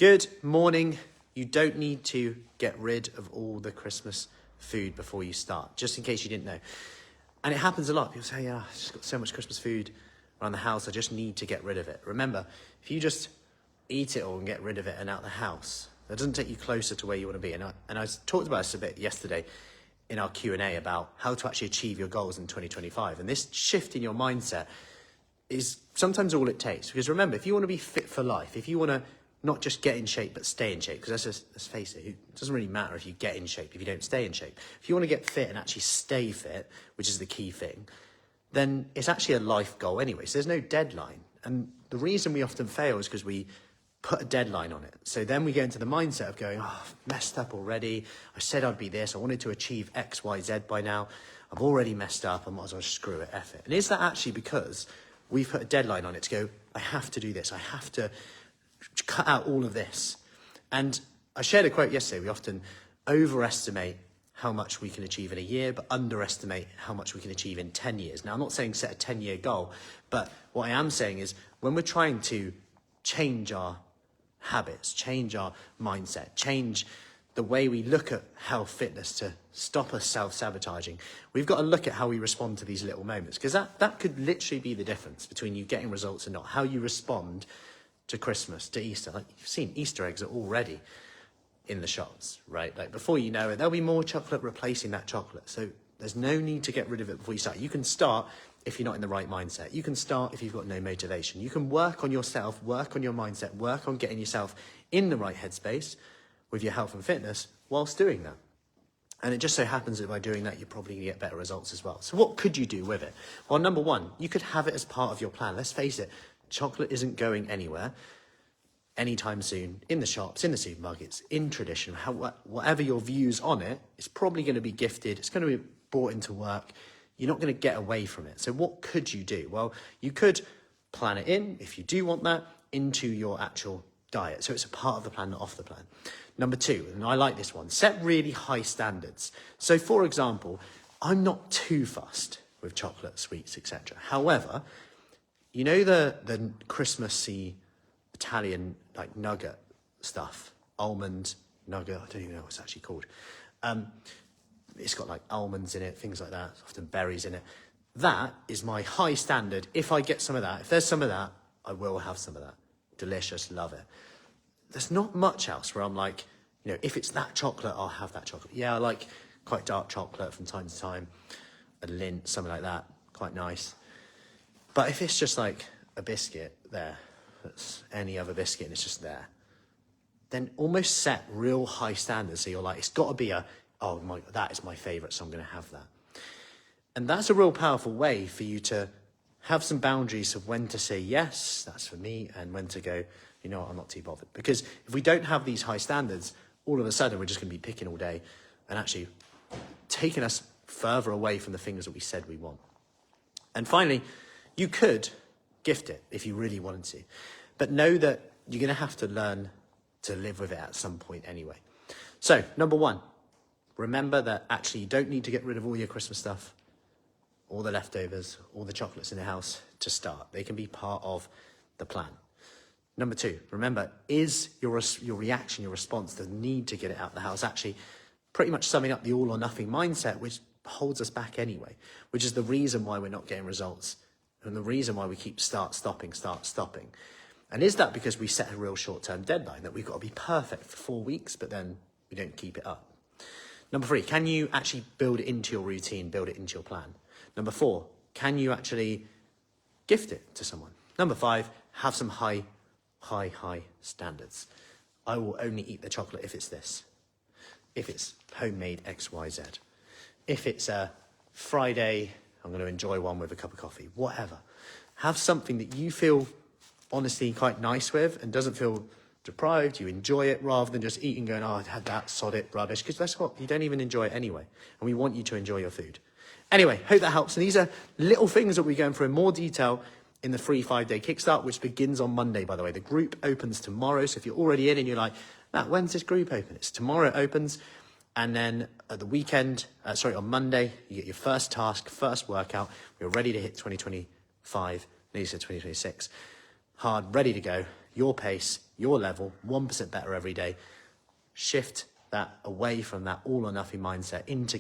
Good morning. You don't need to get rid of all the Christmas food before you start, just in case you didn't know. And it happens a lot. People say, yeah, I've just got so much Christmas food around the house, I just need to get rid of it. Remember, if you just eat it all and get rid of it and out the house, that doesn't take you closer to where you want to be. And I talked about this a bit yesterday in our Q&A about how to actually achieve your goals in 2025. And this shift in your mindset is sometimes all it takes. Because remember, if you want to be fit for life, if you want to not just get in shape, but stay in shape, because let's face it, it doesn't really matter if you get in shape, if you don't stay in shape. If you want to get fit and actually stay fit, which is the key thing, then it's actually a life goal anyway. So there's no deadline. And the reason we often fail is because we put a deadline on it. So then we get into the mindset of going, oh, I've messed up already. I said I'd be this. I wanted to achieve X, Y, Z by now. I've already messed up. I might as well screw it, F it. And is that actually because we've put a deadline on it to go, I have to do this. I have to cut out all of this. And I shared a quote yesterday. We often overestimate how much we can achieve in a year, but underestimate how much we can achieve in 10 years. Now, I'm not saying set a 10-year goal, but what I am saying is when we're trying to change our habits, change our mindset, change the way we look at health, fitness to stop us self-sabotaging, we've got to look at how we respond to these little moments, because that could literally be the difference between you getting results and not. How you respond to Christmas, to Easter. Like you've seen, Easter eggs are already in the shops, right? Like before you know it, there'll be more chocolate replacing that chocolate. So there's no need to get rid of it before you start. You can start if you're not in the right mindset. You can start if you've got no motivation. You can work on yourself, work on your mindset, work on getting yourself in the right headspace with your health and fitness whilst doing that. And it just so happens that by doing that, you're probably going to get better results as well. So what could you do with it? Well, number one, you could have it as part of your plan. Let's face it, chocolate isn't going anywhere anytime soon in the shops, in the supermarkets, in tradition. Whatever your views on it, it's probably going to be gifted. It's going to be brought into work. You're not going to get away from it. So what could you do? Well, you could plan it in, if you do want that, into your actual diet. So it's a part of the plan, not off the plan. Number two, and I like this one, set really high standards. So for example, I'm not too fussed with chocolate, sweets, etc. However, you know the Christmassy Italian like nugget stuff, almond nugget, I don't even know what it's actually called. It's got like almonds in it, things like that, often berries in it. That is my high standard. If I get some of that, if there's some of that, I will have some of that. Delicious, love it. There's not much else where I'm like, you know, if it's that chocolate, I'll have that chocolate. Yeah, I like quite dark chocolate from time to time, a Lindt, something like that, quite nice. But if it's just like a biscuit there, that's any other biscuit and it's just there, then almost set real high standards. So you're like, it's got to be that is my favorite, so I'm going to have that. And that's a real powerful way for you to have some boundaries of when to say, yes, that's for me, and when to go, you know what, I'm not too bothered. Because if we don't have these high standards, all of a sudden we're just going to be picking all day and actually taking us further away from the things that we said we want. And finally, you could gift it if you really wanted to, but know that you're going to have to learn to live with it at some point anyway. So number one, remember that actually you don't need to get rid of all your Christmas stuff, all the leftovers, all the chocolates in the house to start. They can be part of the plan. Number two, remember, is your reaction, your response, the need to get it out of the house actually pretty much summing up the all or nothing mindset, which holds us back anyway, which is the reason why we're not getting results and the reason why we keep start, stopping. And is that because we set a real short-term deadline that we've got to be perfect for 4 weeks, but then we don't keep it up? Number three, can you actually build it into your routine, build it into your plan? Number four, can you actually gift it to someone? Number five, have some high standards. I will only eat the chocolate if it's this. If it's homemade X, Y, Z. If it's a Friday, I'm going to enjoy one with a cup of coffee, whatever. Have something that you feel honestly quite nice with and doesn't feel deprived. You enjoy it rather than just eating going, oh, I had that, sod it, rubbish. Because that's what, you don't even enjoy it anyway. And we want you to enjoy your food. Anyway, hope that helps. And these are little things that we're going through in more detail in the free 5-day kickstart, which begins on Monday, by the way. The group opens tomorrow. So if you're already in and you're like, Matt, when's this group open? It's tomorrow it opens. And then at the weekend, on Monday, you get your first task, first workout. We're ready to hit 2025, nearly said 2026. Hard, ready to go. your pace, your level, 1% better every day. Shift that away from that all or nothing mindset into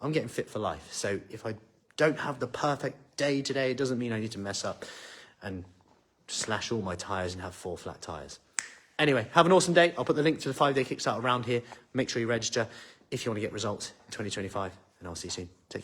I'm getting fit for life. So if I don't have the perfect day today, it doesn't mean I need to mess up and slash all my tyres and have 4 flat tyres. Anyway, have an awesome day. I'll put the link to the 5-day kickstart around here. Make sure you register if you want to get results in 2025, and I'll see you soon. Take care.